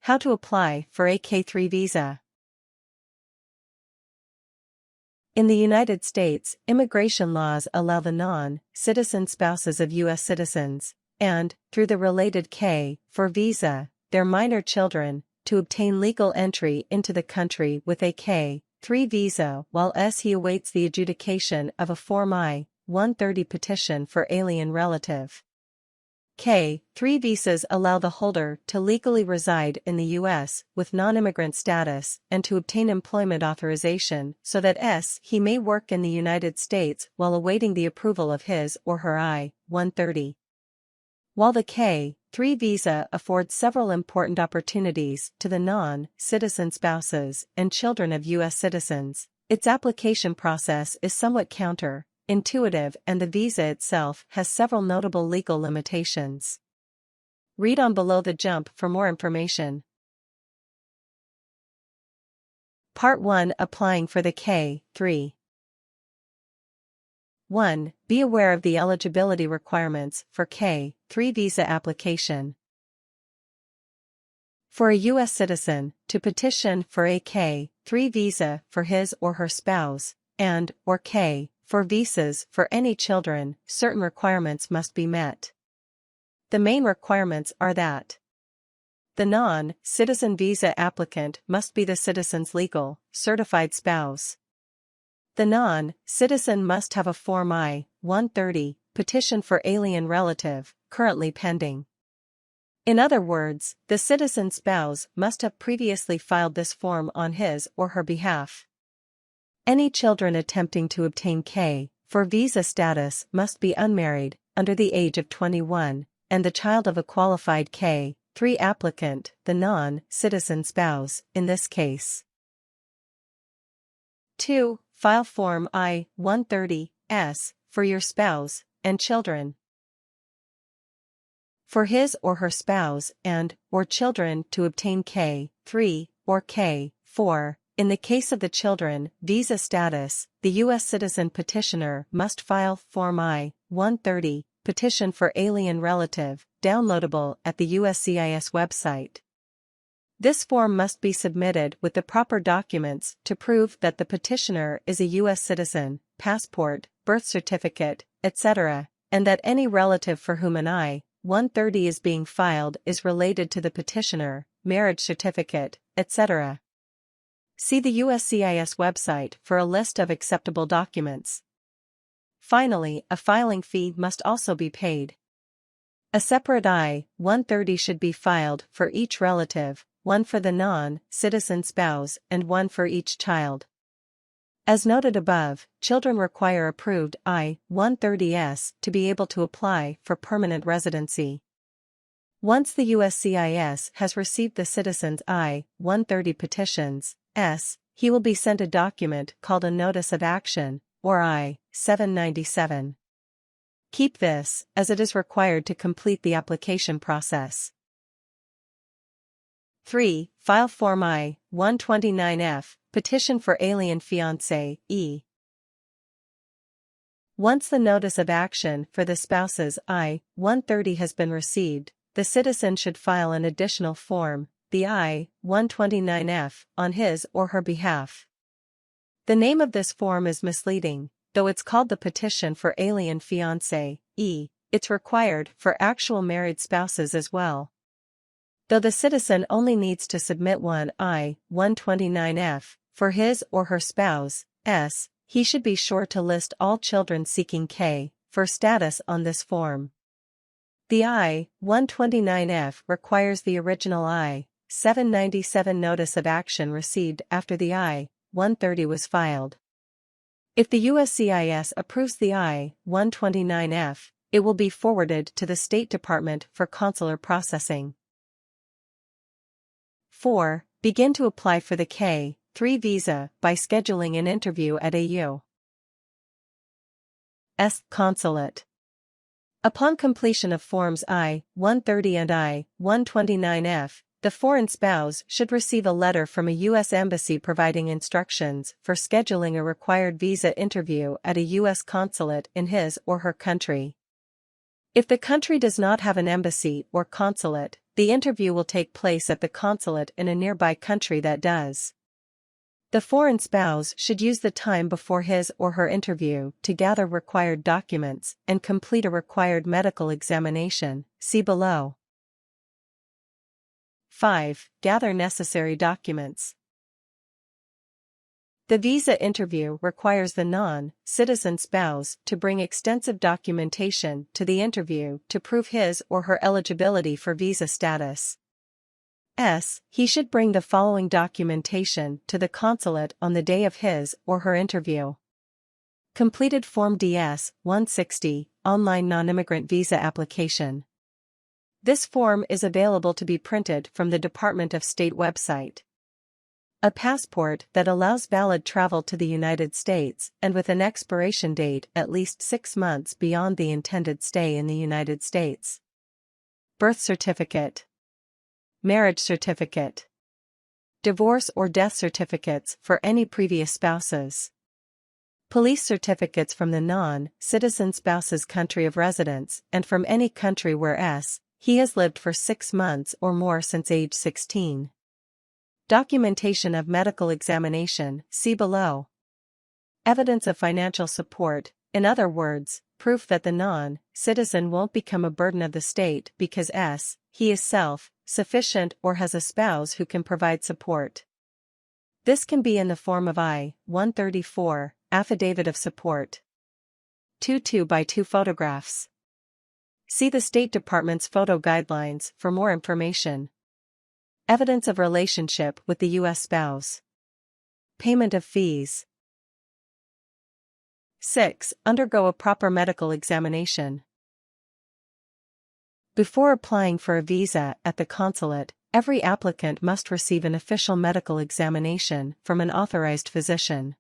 How to apply for a K-3 visa. In the United States, immigration laws allow the non-citizen spouses of U.S. citizens, and, through the related K-4 visa, their minor children, to obtain legal entry into the country with a K-3 visa while he awaits the adjudication of a Form I-130 petition for alien relative. K-3 visas allow the holder to legally reside in the U.S. with non-immigrant status and to obtain employment authorization so that he may work in the United States while awaiting the approval of his or her I-130. While the K-3 visa affords several important opportunities to the non-citizen spouses and children of U.S. citizens, its application process is somewhat counterintuitive and the visa itself has several notable legal limitations. Read on below the jump for more information. Part 1. Applying for the K-3. 1. Be aware of the eligibility requirements for K-3 visa application. For a U.S. citizen to petition for a K-3 visa for his or her spouse, and/or K-4 visas for any children, certain requirements must be met. The main requirements are that the non-citizen visa applicant must be the citizen's legal, certified spouse. The non-citizen must have a Form I-130 petition for alien relative, currently pending. In other words, the citizen's spouse must have previously filed this form on his or her behalf. Any children attempting to obtain K-4 visa status must be unmarried, under the age of 21, and the child of a qualified K-3 applicant, the non-citizen spouse, in this case. 2. File Form I-130S for your spouse and children. For his or her spouse and/or children to obtain K-3 or K-4, in the case of the children, visa status, the U.S. citizen petitioner must file Form I-130 petition for alien relative, downloadable at the USCIS website. This form must be submitted with the proper documents to prove that the petitioner is a U.S. citizen, passport, birth certificate, etc., and that any relative for whom an I-130 is being filed is related to the petitioner, marriage certificate, etc. See the USCIS website for a list of acceptable documents. Finally, a filing fee must also be paid. A separate I-130 should be filed for each relative, one for the non-citizen spouse and one for each child. As noted above, children require approved I-130s to be able to apply for permanent residency. Once the USCIS has received the citizen's I-130 petitions, he will be sent a document called a Notice of Action, or I-797. Keep this, as it is required to complete the application process. 3. File Form I-129F, Petition for Alien Fiancé, E. Once the Notice of Action for the spouse's I-130 has been received, the citizen should file an additional form, the I-129F, on his or her behalf. The name of this form is misleading, though it's called the Petition for Alien Fiancé, E. It's required for actual married spouses as well. Though the citizen only needs to submit one I-129F for his or her spouse, he should be sure to list all children seeking K-4 status on this form. The I-129F requires the original I-797 Notice of Action received after the I-130 was filed. If the USCIS approves the I-129F, it will be forwarded to the State Department for consular processing. 4. Begin to apply for the K-3 visa by scheduling an interview at a U.S. consulate. Upon completion of Forms I-130 and I-129F, the foreign spouse should receive a letter from a U.S. embassy providing instructions for scheduling a required visa interview at a U.S. consulate in his or her country. If the country does not have an embassy or consulate, the interview will take place at the consulate in a nearby country that does. The foreign spouse should use the time before his or her interview to gather required documents and complete a required medical examination, see below. 5. Gather necessary documents. The visa interview requires the non-citizen spouse to bring extensive documentation to the interview to prove his or her eligibility for visa status. He should bring the following documentation to the consulate on the day of his or her interview. Completed Form DS-160, Online Nonimmigrant Visa Application. This form is available to be printed from the Department of State website. A passport that allows valid travel to the United States and with an expiration date at least 6 months beyond the intended stay in the United States. Birth certificate. Marriage certificate. Divorce or death certificates for any previous spouses. Police certificates from the non-citizen spouse's country of residence and from any country where he has lived for 6 months or more since age 16. Documentation of medical examination, see below. Evidence of financial support, in other words, proof that the non-citizen won't become a burden of the state because he is self-sufficient or has a spouse who can provide support. This can be in the form of I-134, Affidavit of Support. 2 by 2 photographs. See the State Department's photo guidelines for more information. Evidence of relationship with the U.S. spouse. Payment of fees. 6. Undergo a proper medical examination. Before applying for a visa at the consulate, every applicant must receive an official medical examination from an authorized physician.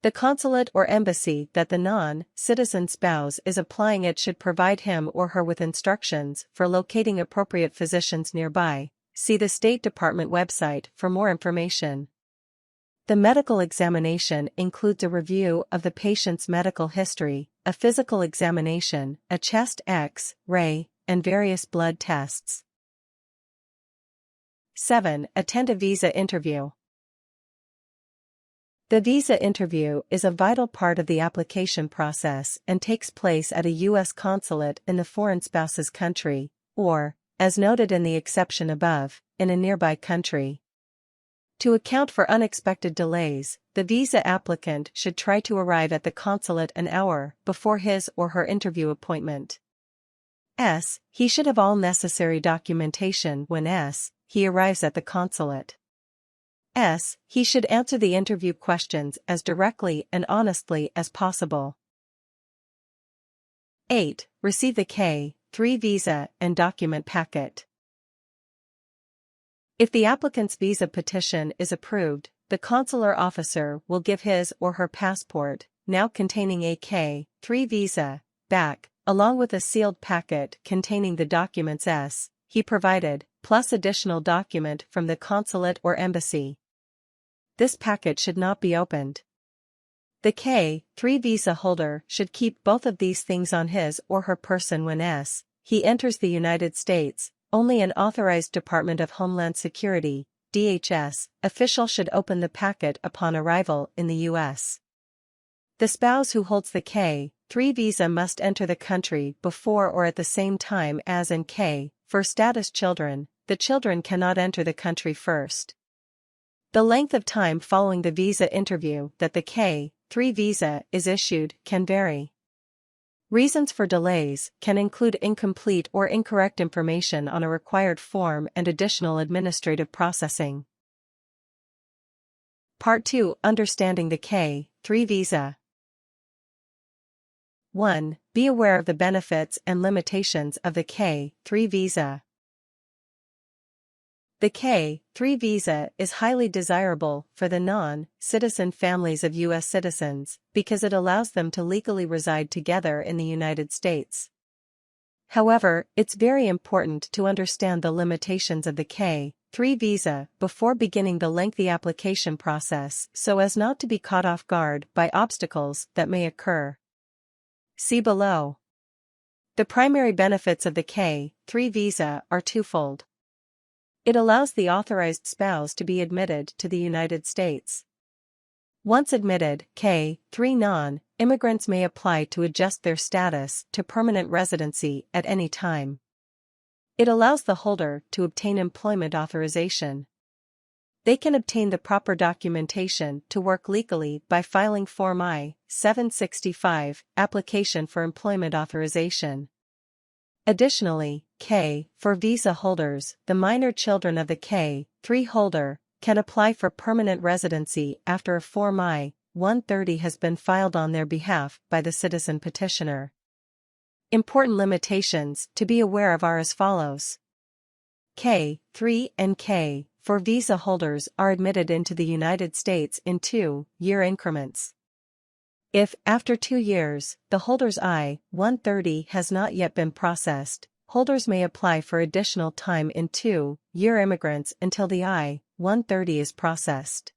The consulate or embassy that the non-citizen spouse is applying at should provide him or her with instructions for locating appropriate physicians nearby. See the State Department website for more information. The medical examination includes a review of the patient's medical history, a physical examination, a chest X-ray, and various blood tests. 7. Attend a visa interview. The visa interview is a vital part of the application process and takes place at a U.S. consulate in the foreign spouse's country, or, as noted in the exception above, in a nearby country. To account for unexpected delays, the visa applicant should try to arrive at the consulate an hour before his or her interview appointment. He should have all necessary documentation when he arrives at the consulate. He should answer the interview questions as directly and honestly as possible. 8. Receive the K-3 visa and document packet. If the applicant's visa petition is approved, the consular officer will give his or her passport, now containing a K-3 visa, back, along with a sealed packet containing the documents he provided, plus additional document from the consulate or embassy. This packet should not be opened. The K-3 visa holder should keep both of these things on his or her person when he enters the United States. Only an authorized Department of Homeland Security (DHS) official should open the packet upon arrival in the U.S. The spouse who holds the K-3 visa must enter the country before or at the same time as in K-4 status children. The children cannot enter the country first. The length of time following the visa interview that the K-3 visa is issued can vary. Reasons for delays can include incomplete or incorrect information on a required form and additional administrative processing. Part 2: Understanding the K-3 visa. 1. Be aware of the benefits and limitations of the K-3 visa. The K-3 visa is highly desirable for the non-citizen families of U.S. citizens because it allows them to legally reside together in the United States. However, it's very important to understand the limitations of the K-3 visa before beginning the lengthy application process so as not to be caught off guard by obstacles that may occur. See below. The primary benefits of the K-3 visa are twofold. It allows the authorized spouse to be admitted to the United States. Once admitted, K-3 non-immigrants may apply to adjust their status to permanent residency at any time. It allows the holder to obtain employment authorization. They can obtain the proper documentation to work legally by filing Form I-765, Application for Employment Authorization. Additionally, K-4 visa holders, the minor children of the K-3 holder, can apply for permanent residency after a Form I-130 has been filed on their behalf by the citizen petitioner. Important limitations to be aware of are as follows. K-3 and K-4 visa holders are admitted into the United States in 2-year increments. If, after 2 years, the holder's I-130 has not yet been processed, holders may apply for additional time in 2-year immigrants until the I-130 is processed.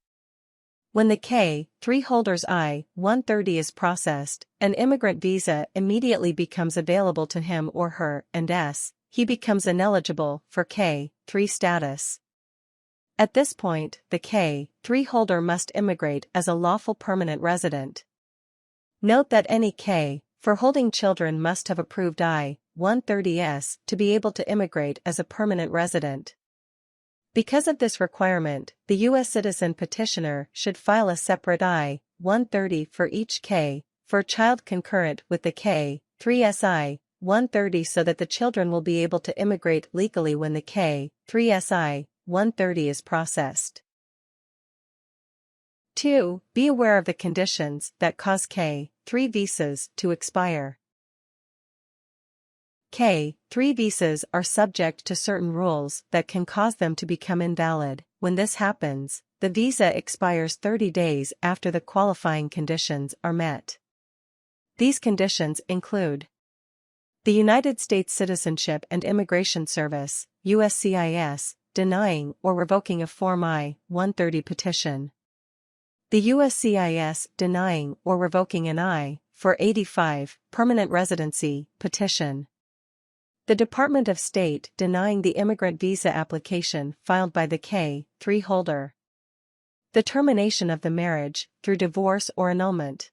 When the K-3 holder's I-130 is processed, an immigrant visa immediately becomes available to him or her and he becomes ineligible for K-3 status. At this point, the K-3 holder must immigrate as a lawful permanent resident. Note that any K-4 holding children must have approved I-130s to be able to immigrate as a permanent resident. Because of this requirement, the U.S. citizen petitioner should file a separate I-130 for each K-4 child concurrent with the K-3's I-130 so that the children will be able to immigrate legally when the K-3's I-130 is processed. 2. Be aware of the conditions that cause K-3 visas to expire. K-3 visas are subject to certain rules that can cause them to become invalid. When this happens, the visa expires 30 days after the qualifying conditions are met. These conditions include the United States Citizenship and Immigration Service, USCIS, denying or revoking a Form I-130 petition. The USCIS denying or revoking an I-485 permanent residency petition. The Department of State denying the immigrant visa application filed by the K-3 holder. The termination of the marriage through divorce or annulment.